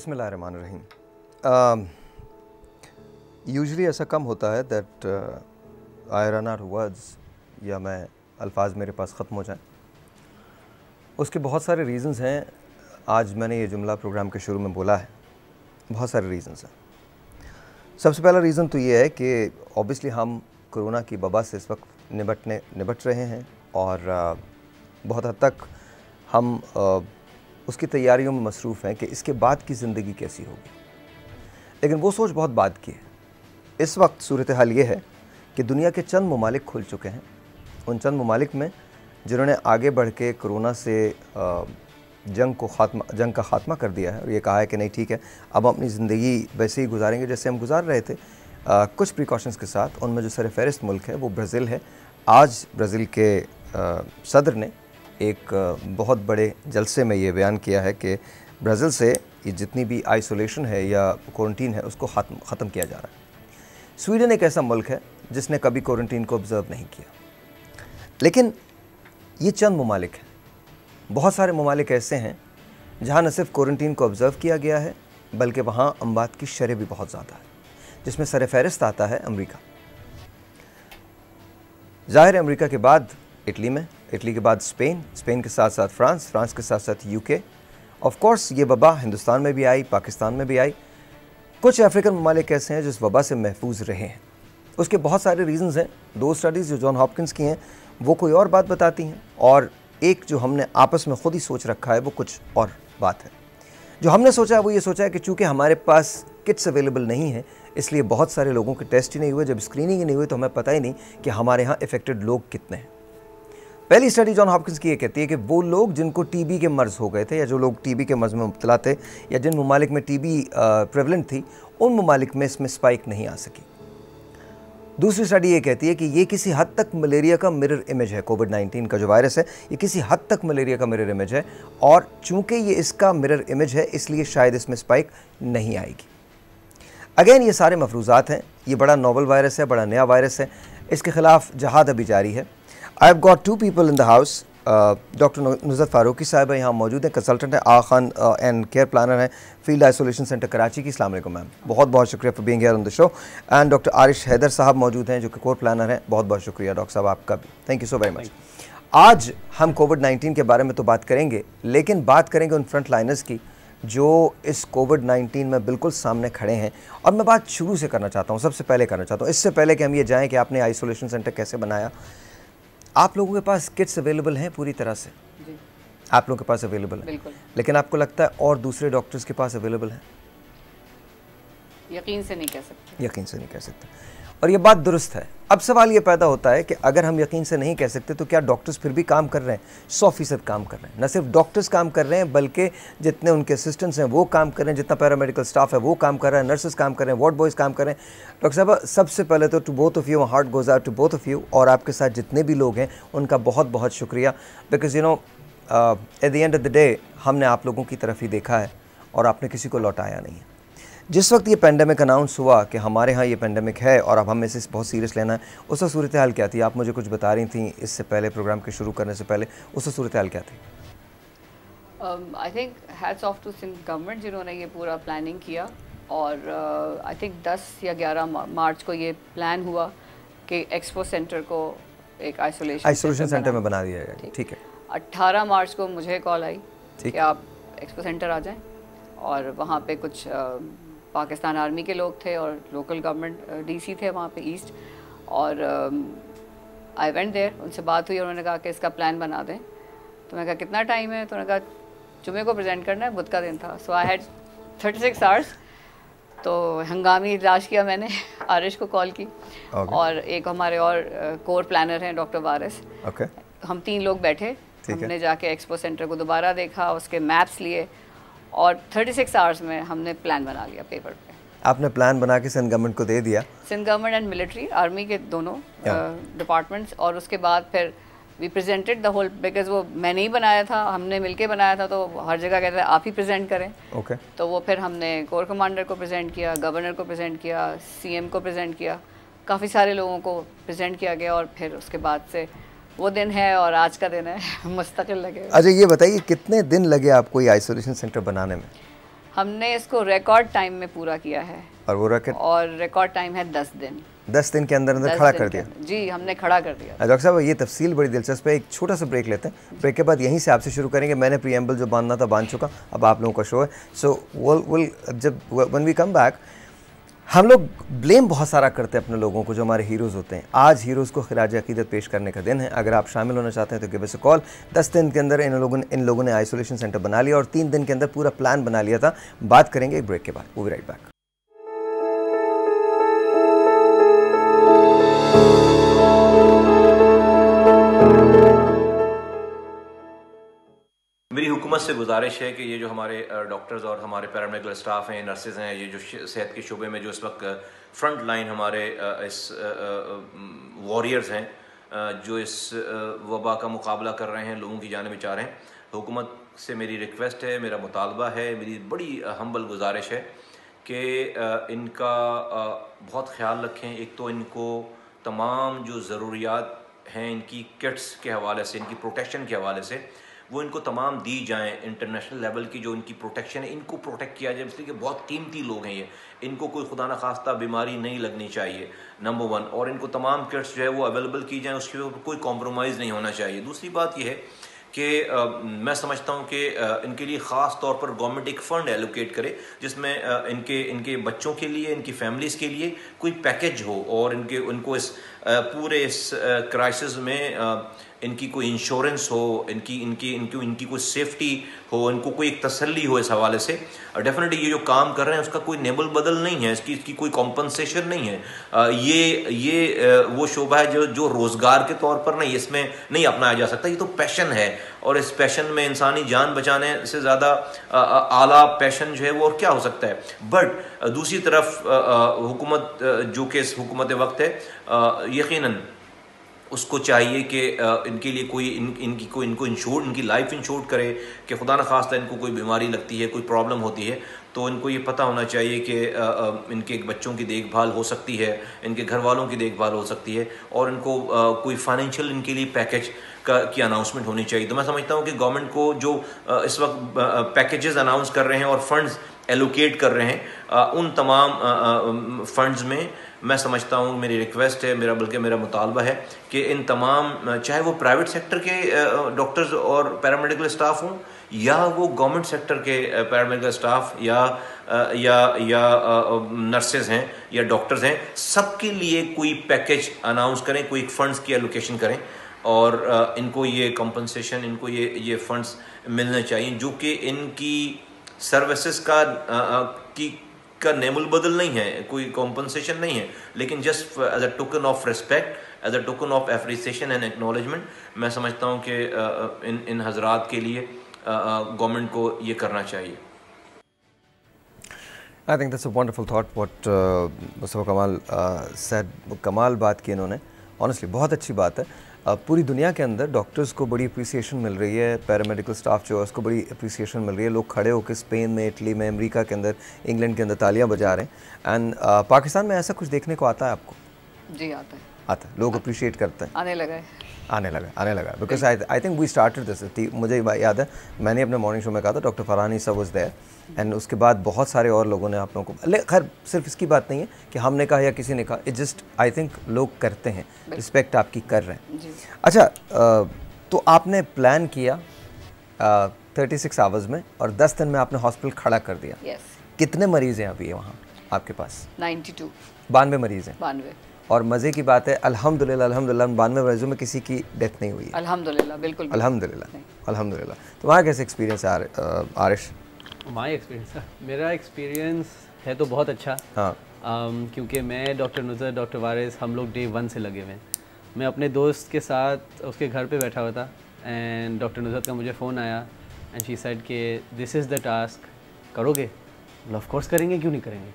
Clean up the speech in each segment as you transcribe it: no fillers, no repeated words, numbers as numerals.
बिस्मिल्लाहिर्रहमानिर्रहीम। यूजुअली ऐसा कम होता है that I run out words या मैं अल्फाज मेरे पास ख़त्म हो जाएं। उसके बहुत सारे रीज़न्स हैं। आज मैंने ये जुमला प्रोग्राम के शुरू में बोला है, बहुत सारे रीज़न्स हैं। सबसे पहला रीज़न तो ये है कि ऑब्वियसली हम कोरोना की वबा से इस वक्त निपट रहे हैं और बहुत हद तक हम उसकी तैयारियों में मसरूफ़ हैं कि इसके बाद की ज़िंदगी कैसी होगी। लेकिन वो सोच बहुत बाद की है। इस वक्त सूरत हाल ये है कि दुनिया के चंद ममालिक खुल चुके हैं। उन चंद ममालिक में जिन्होंने आगे बढ़ के कोरोना से जंग का ख़ात्मा कर दिया है और ये कहा है कि नहीं ठीक है, अब अपनी ज़िंदगी वैसे ही गुजारेंगे जैसे हम गुजार रहे थे, कुछ प्रिकॉशंस के साथ। उनमें जो सर फहरिस्त मुल्क है वो ब्राज़ील है। आज ब्राज़ील के सदर ने एक बहुत बड़े जलसे में ये बयान किया है कि ब्राज़ील से ये जितनी भी आइसोलेशन है या क्वारंटीन है उसको ख़त्म किया जा रहा है। स्वीडन एक ऐसा मुल्क है जिसने कभी क्वारंटीन को ऑब्ज़र्व नहीं किया। लेकिन ये चंद ममालिक हैं, बहुत सारे ममालिक ऐसे हैं जहाँ न सिर्फ क्वारंटीन को ऑब्ज़र्व किया गया है बल्कि वहाँ अमवात की शरह भी बहुत ज़्यादा है, जिसमें सर फहरिस्त आता है अमेरिका। ज़ाहिर है अमेरिका के बाद इटली में, इटली के बाद स्पेन के साथ साथ फ्रांस के साथ साथ यूके। ऑफ कोर्स ये वबा हिंदुस्तान में भी आई, पाकिस्तान में भी आई। कुछ अफ्रीकन ममालिक ऐसे हैं जिस वबा से महफूज रहे हैं। उसके बहुत सारे रीज़न्स हैं। 2 स्टडीज़ जो जॉन हॉपकिंस की हैं वो कोई और बात बताती हैं, और एक जो हमने आपस में ख़ुद ही सोच रखा है वो कुछ और बात है। जो हमने सोचा है वो ये सोचा है कि चूँकि हमारे पास किट्स अवेलेबल नहीं है इसलिए बहुत सारे लोगों के टेस्ट ही नहीं हुए। जब स्क्रीनिंग ही नहीं हुई तो हमें पता ही नहीं कि हमारे यहाँ इफ़ेक्टेड लोग कितने हैं। पहली स्टडी जॉन हॉपकिंस की ये कहती है कि वो लोग जिनको टीबी के मर्ज़ हो गए थे या जो लोग टीबी के मर्ज़ में मुब्तला थे या जिन ममालिक में टीबी प्रेवलेंट थी, उन ममालिक में इसमें स्पाइक नहीं आ सकी। दूसरी स्टडी ये कहती है कि ये किसी हद तक मलेरिया का मिरर इमेज है। कोविड-19 का जो वायरस है ये किसी हद तक मलेरिया का मिरर इमेज है, और चूँकि ये इसका मिरर इमेज है इसलिए शायद इसमें स्पाइक नहीं आएगी। अगेन ये सारे मफरूज़ात हैं। ये बड़ा नोवल वायरस है, बड़ा नया वायरस है। इसके ख़िलाफ़ जहाद अभी जारी है। I have got 2 people in the house. Doctor Nuzrat Farooqui साहब यहाँ मौजूद हैं, कंसल्टेंट हैं, Aga Khan and care planner हैं, फील्ड आइसोलेशन सेंटर कराची की। अस्सलाम वालेकुम मैम, बहुत बहुत शुक्रिया for being here on the show. And doctor Arish Haider साहब मौजूद हैं जो कि कोर प्लानर हैं। बहुत बहुत शुक्रिया डॉक्टर साहब आपका भी, thank you so very much. आज हम कोविड-19 के बारे में तो बात करेंगे, लेकिन बात करेंगे उन फ्रंट लाइनर्स की जो इस कोविड-19 में बिल्कुल सामने खड़े हैं। और मैं बात शुरू से करना चाहता हूँ, सबसे पहले करना चाहता हूँ, इससे पहले कि हम ये जाएँ कि आपने आइसोलेशन सेंटर कैसे बनाया। आप लोगों के पास किट्स अवेलेबल हैं पूरी तरह से जी। आप लोगों के पास अवेलेबल है, लेकिन आपको लगता है और दूसरे डॉक्टर्स के पास अवेलेबल है? यकीन से नहीं कह सकते, यकीन से नहीं कह सकते, और ये बात दुरुस्त है। अब सवाल ये पैदा होता है कि अगर हम यकीन से नहीं कह सकते तो क्या डॉक्टर्स फिर भी काम कर रहे हैं? 100% काम कर रहे हैं। न सिर्फ डॉक्टर्स काम कर रहे हैं बल्कि जितने उनके असिस्टेंट्स हैं वो काम कर रहे हैं, जितना पैरामेडिकल स्टाफ है वो काम कर रहा है, नर्सेस काम कर रहे हैं, वार्ड बॉयज़ काम कर रहे हैं। डॉक्टर साहब, सबसे पहले तो to both of you, heart goes out to both of you, और आपके साथ जितने भी लोग हैं उनका बहुत बहुत शुक्रिया। Because you know at the end of the day हमने आप लोगों की तरफ ही देखा है और आपने किसी को लौटाया नहीं है। जिस वक्त ये पेंडेमिक अनाउंस हुआ कि हमारे यहाँ ये पेंडेमिक है और अब हमें इसे बहुत सीरियस लेना है, उस वक्त सूरत हाल क्या थी? आप मुझे कुछ बता रही थी इससे पहले, प्रोग्राम के शुरू करने से पहले, उस वक्त सूरत हाल क्या थी? I think hats off to Sindh government जिन्होंने ये पूरा प्लानिंग किया। और आई थिंक 10 या 11 मार्च को ये प्लान हुआ कि एक्सपो सेंटर को एक आइसोलेशन सेंटर में बना दिया गया। ठीक है। 18 मार्च को मुझे कॉल आई कि आप एक्सपो सेंटर आ जाएँ, और वहाँ पे कुछ पाकिस्तान आर्मी के लोग थे और लोकल गवर्नमेंट डीसी थे वहाँ पे ईस्ट। और आई वेंट देयर, उनसे बात हुई, उन्होंने कहा कि इसका प्लान बना दें। तो मैं कहा कितना टाइम है? तो उन्होंने कहा जुमे को प्रेजेंट करना है, बुध का दिन था। सो आई हैड 36 आवर्स। तो हंगामी इजलास किया मैंने, आरिश को कॉल की और एक हमारे और कोर प्लानर हैं डॉक्टर वारिस। हम 3 लोग बैठे, हमने जाके एक्सपो सेंटर को दोबारा देखा, उसके मैप्स लिए और 36 आवर्स में हमने प्लान बना लिया पेपर पे। आपने प्लान बना के सिंध गवर्नमेंट को दे दिया? Sindh government and military, army के दोनों डिपार्टमेंट्स। और उसके बाद फिर we presented the whole, because वो मैंने ही बनाया था, हमने मिलके बनाया था, तो हर जगह कहते हैं आप ही प्रेजेंट करें। तो वो फिर हमने कोर कमांडर को प्रेजेंट किया, गवर्नर को प्रेजेंट किया, सीएम को प्रेजेंट किया, काफ़ी सारे लोगों को प्रेजेंट किया गया। और फिर उसके बाद से वो दिन है और आज का दिन है, मुस्तकिल लगे। अच्छा ये बताइए कितने दिन लगे आपको ये आइसोलेशन सेंटर बनाने में? हमने इसको रिकॉर्ड टाइम में पूरा किया है। और रिकॉर्ड टाइम है 10 दिन। 10 दिन के अंदर खड़ा कर दिया? जी, हमने खड़ा कर दिया। डॉक्टर साहब, ये तफसील बड़ी दिलचस्प है। एक छोटा सा ब्रेक लेते हैं, ब्रेक के बाद यहीं से आपसे शुरू करेंगे। मैंने प्रीएम्बल जो बांधना था बांध चुका, अब आप लोगों का शो है। सो जब व्हेन वी कम बैक, हम लोग ब्लेम बहुत सारा करते हैं अपने लोगों को जो हमारे हीरोज़ होते हैं। आज हीरोज़ को खिराज अकीदत पेश करने का दिन है। अगर आप शामिल होना चाहते हैं तो गिव अस अ कॉल। 10 दिन के अंदर इन लोगों ने आइसोलेशन सेंटर बना लिया और 3 दिन के अंदर पूरा प्लान बना लिया था। बात करेंगे एक ब्रेक के बाद। We right back. मेरी हुकूमत से गुजारिश है कि ये जो हमारे डॉक्टर्स और हमारे पैरामेडिकल स्टाफ हैं, नर्सेज हैं, ये जो सेहत के शुबे में जो इस वक्त फ्रंट लाइन हमारे इस वॉरियर्स हैं, जो इस वबा का मुकाबला कर रहे हैं, लोगों की जान बचा रहे हैं, हुकूमत से मेरी रिक्वेस्ट है, मेरा मुतालबा है, मेरी बड़ी हम्बल गुजारिश है कि इनका बहुत ख्याल रखें। एक तो इनको तमाम जो ज़रूरियात हैं इनकी किट्स के हवाले से, इनकी प्रोटेक्शन के हवाले से, वो इनको तमाम दी जाएं। इंटरनेशनल लेवल की जो इनकी प्रोटेक्शन है, इनको प्रोटेक्ट किया जाए, इसलिए कि बहुत कीमती लोग हैं ये। इनको कोई खुदा न खास्ता बीमारी नहीं लगनी चाहिए, नंबर 1। और इनको तमाम किट्स जो है वो अवेलेबल की जाएँ, उसके ऊपर कोई कॉम्प्रोमाइज़ नहीं होना चाहिए। दूसरी बात ये है कि मैं समझता हूँ कि इनके लिए ख़ास तौर पर गवर्नमेंट एक फ़ंड एलोकेट करे जिसमें इनके बच्चों के लिए, इनकी फैमिलीज़ के लिए कोई पैकेज हो और इनको इस पूरे इस क्राइसिस में इनकी कोई इंश्योरेंस हो, इनकी कोई सेफ्टी हो, इनको कोई एक तसल्ली हो इस हवाले से। डेफिनेटली ये जो काम कर रहे हैं उसका कोई नेबल बदल नहीं है, इसकी कोई कॉम्पनसेशन नहीं है। ये वो शोबा है जो रोज़गार के तौर पर नहीं, इसमें नहीं अपनाया जा सकता। ये तो पैशन है और इस पैशन में इंसानी जान बचाने से ज़्यादा आला पैशन जो है वो और क्या हो सकता है। बट दूसरी तरफ हुकूमत जो कि इस हुकूमत वक्त है, यकीनन उसको चाहिए कि इनके लिए कोई इनकी लाइफ इंश्योर करे कि खुदा न खास्ता इनको कोई बीमारी लगती है, कोई प्रॉब्लम होती है, तो इनको ये पता होना चाहिए कि इनके बच्चों की देखभाल हो सकती है, इनके घर वालों की देखभाल हो सकती है और इनको कोई फाइनेंशियल इनके लिए पैकेज की अनाउंसमेंट होनी चाहिए। तो मैं समझता हूँ कि गवर्नमेंट को जो इस वक्त पैकेजेस अनाउंस कर रहे हैं और फंड्स एलोकेट कर रहे हैं, उन तमाम फंड्स में मैं समझता हूँ, मेरी रिक्वेस्ट है, बल्कि मेरा मुतालबा है कि इन तमाम, चाहे वो प्राइवेट सेक्टर के डॉक्टर्स और पैरामेडिकल स्टाफ हों या वो गवर्नमेंट सेक्टर के पैरामेडिकल स्टाफ या नर्सेज हैं या डॉक्टर्स हैं, सबके लिए कोई पैकेज अनाउंस करें, कोई फंड्स की एलोकेशन करें और इनको ये कंपनसेशन, इनको ये फंड्स मिलने चाहिए जो कि इनकी सर्विसेज का नेमुल बदल नहीं है, कोई कॉम्पनसेशन नहीं है, लेकिन just as a token of respect, as a token of appreciation and acknowledgement, मैं समझता हूँ कि इन हजरात के लिए गवर्नमेंट को ये करना चाहिए। I think that's a wonderful thought what Mustafa कमाल सेड। कमाल बात की इन्होंने, ऑनेस्टली बहुत अच्छी बात है। पूरी दुनिया के अंदर डॉक्टर्स को बड़ी अप्रिसिएशन मिल रही है, पैरामेडिकल स्टाफ जो है उसको बड़ी अप्रिसिएशन मिल रही है। लोग खड़े होकर स्पेन में, इटली में, अमेरिका के अंदर, इंग्लैंड के अंदर तालियां बजा रहे हैं। एंड पाकिस्तान में ऐसा कुछ देखने को आता है आपको? जी आता है, लोग अप्रिशिएट करते हैं। आने लगा because I think we started this. मुझे याद है मैंने अपने मॉर्निंग शो में कहा था, डॉक्टर फरहानी सब वाज देयर एंड उसके बाद बहुत सारे और लोगों ने आप लोगों को, खैर सिर्फ इसकी बात नहीं है कि हमने कहा या किसी ने कहा, इट जस्ट आई थिंक लोग करते हैं, रिस्पेक्ट आपकी कर रहे हैं। अच्छा, तो आपने प्लान किया 36 आवर्स में और 10 दिन में आपने हॉस्पिटल खड़ा कर दिया। कितने मरीज हैं अभी वहाँ आपके पास? 92 मरीज हैं। 92। और मज़े की बात है, अल्हम्दुलिल्लाह 92 मरीजों में किसी की डेथ नहीं हुई है। अल्हम्दुलिल्लाह, बिल्कुल अल्हम्दुलिल्लाह। तो वहाँ कैसे एक्सपीरियंस है आरिश? मेरा एक्सपीरियंस है तो बहुत अच्छा। हाँ। क्योंकि मैं, डॉक्टर नुज़र, डॉक्टर वारिस, हम लोग डे 1 से लगे हुए हैं। मैं अपने दोस्त के साथ उसके घर पे बैठा हुआ था एंड डॉक्टर नुज़र का मुझे फ़ोन आया एंड शी सेड कि दिस इज़ द टास्क, करोगे? ऑफ कोर्स करेंगे, क्यों नहीं करेंगे।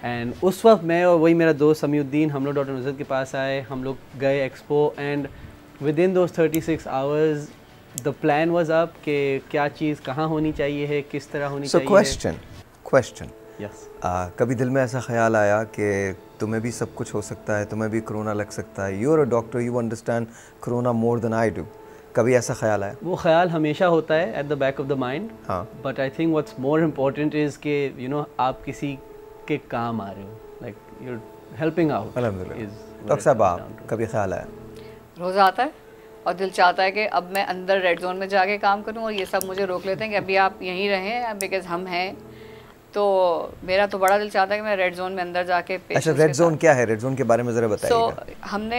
एंड उस वक्त मैं और वही मेरा दोस्त समीउद्दीन, हम लोग डॉक्टर नुज़र के पास आए, हम लोग गए expo and with in those 36 hours the plan was up कि क्या चीज़ कहाँ होनी चाहिए है, किस तरह होनी चाहिए। क्वेश्चन यस, कभी दिल में ऐसा ख्याल आया कि तुम्हें भी सब कुछ हो सकता है, तुम्हें भी कोरोना लग सकता है? You are a doctor, you understand corona more than I do. कभी ऐसा ख्याल आया? वो ख्याल हमेशा होता है at the back of the mind, हाँ। But I think what's more important is कि यू नो आप किसी के काम आ रहे हो, like you are helping out. Doctor साहब, आप कभी ख्याल आया? रोज़ आता है और दिल चाहता है कि अब मैं अंदर रेड जोन में जाके काम करूं, और ये सब मुझे रोक लेते हैं कि अभी आप यहीं रहें बिकॉज हम हैं। तो मेरा तो बड़ा दिल चाहता है कि मैं रेड जोन में अंदर जाके अच्छा, रेड जोन क्या है? रेड जोन के बारे में ज़रा बताइएगा। हमने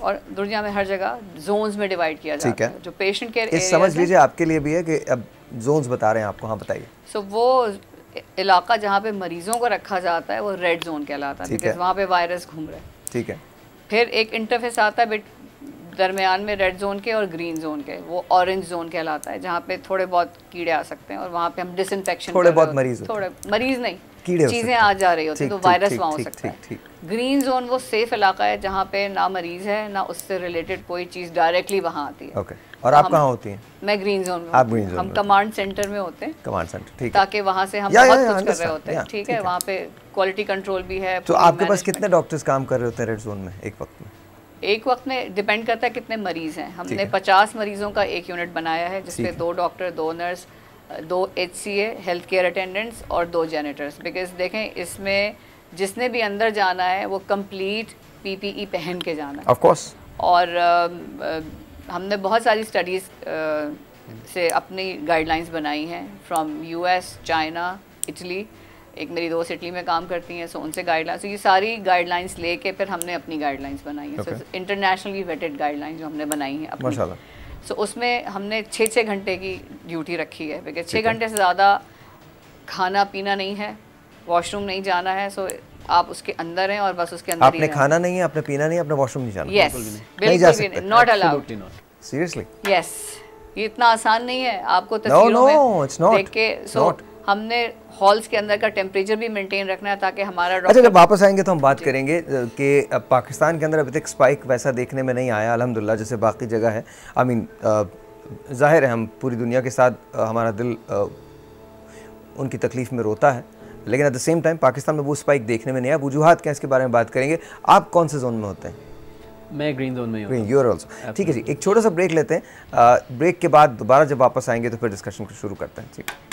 और दुनिया में हर जगह जोन्स में डिवाइड किया जाता है। जो पेशेंट केयर एरिया समझ लीजिए आपके लिए भी है कि अब जोन्स बता रहे हैं आपको। हाँ, बताइए। सो वो इलाका जहाँ पे मरीजों को रखा जाता है वो रेड जोन कहलाता है, बिकॉज वहाँ पे वायरस घूम रहे हैं। ठीक है। फिर एक इंटरफेस आता है दरमियान में रेड जोन के और ग्रीन जोन के, वो ऑरेंज जोन कहलाता है, जहाँ पे थोड़े बहुत कीड़े आ सकते हैं और वहाँ पे हम डिसइंफेक्शन थोड़े बहुत मरीज नहीं कीड़े चीज़ें आ जा रही होती है, तो वायरस वहाँ हो सकता है। ग्रीन जोन वो सेफ इलाका है जहाँ पे ना मरीज है ना उससे रिलेटेड कोई चीज़ डायरेक्टली वहाँ आती है। ओके। और आप कहाँ होती हैं? मैं ग्रीन जोन में। आप ग्रीन जोन में? हम कमांड सेंटर में होते हैं। कमांड सेंटर, ठीक है। ताकि वहाँ से हम बहुत कुछ कर रहे होते हैं। ठीक है, वहाँ पे क्वालिटी कंट्रोल भी है। तो आपके पास कितने डॉक्टर्स काम कर रहे होते हैं रेड जोन में एक वक्त में? एक वक्त में डिपेंड करता है कितने मरीज हैं। हमने 50 मरीजों का एक यूनिट बनाया है, जिसमें 2 doctor, 2 nurse, 2 HCA health care attendants और 2 जैनिटर्स। बिकॉज देखें, इसमें जिसने भी अंदर जाना है वो कंप्लीट PPE पहन के जाना है। Of course. और हमने बहुत सारी स्टडीज़ से अपनी गाइडलाइंस बनाई हैं, फ्रॉम US, चाइना, इटली। एक मेरी दोस्त इटली में काम करती हैं, सो उनसे गाइडलाइंस, ये सारी गाइडलाइंस लेके फिर हमने अपनी गाइडलाइंस बनाई हैं। सो इंटरनेशनली वेटेड गाइडलाइंस जो हमने बनाई हैं अपनी। माशाल्लाह। सो उसमें हमने 6-6 घंटे की ड्यूटी रखी है, बिकॉज 6 घंटे से ज़्यादा खाना पीना नहीं है, वॉशरूम नहीं जाना है। सो आप उसके अंदर हैं और बस उसके अंदर आपने खाना नहीं है, आपने पीना नहीं है, आपने वॉशरूम नहीं जाना। यस, बिल्कुल भी नॉट अलाउड। सीरियसली? यस, ये इतना आसान नहीं है। आपको तस्वीरों में देख के, सो हमने हॉल्स के अंदर का टेम्परेचर भी मेंटेन रखना है ताकि हमारा डॉक्टर। अच्छा, जब वापस आएंगे तो हम बात करेंगे कि पाकिस्तान के अंदर अभी तक स्पाइक वैसा देखने में नहीं आया अल्हम्दुलिल्लाह, जैसे बाकी जगह है। आई मीन ज़ाहिर है हम पूरी दुनिया के साथ हमारा दिल उनकी तकलीफ़ में रोता है, लेकिन at the same time Pakistan में वो स्पाइक देखने में नहीं आया। वजूहात क्या, इसके बारे में बात करेंगे। आप कौन से जोन में होते हैं? मैं ग्रीन जोन में हूँ। Green, you are also. ठीक है जी, एक छोटा सा ब्रेक लेते हैं। ब्रेक के बाद दोबारा जब वापस आएंगे तो फिर डिस्कशन को शुरू करते हैं। ठीक है।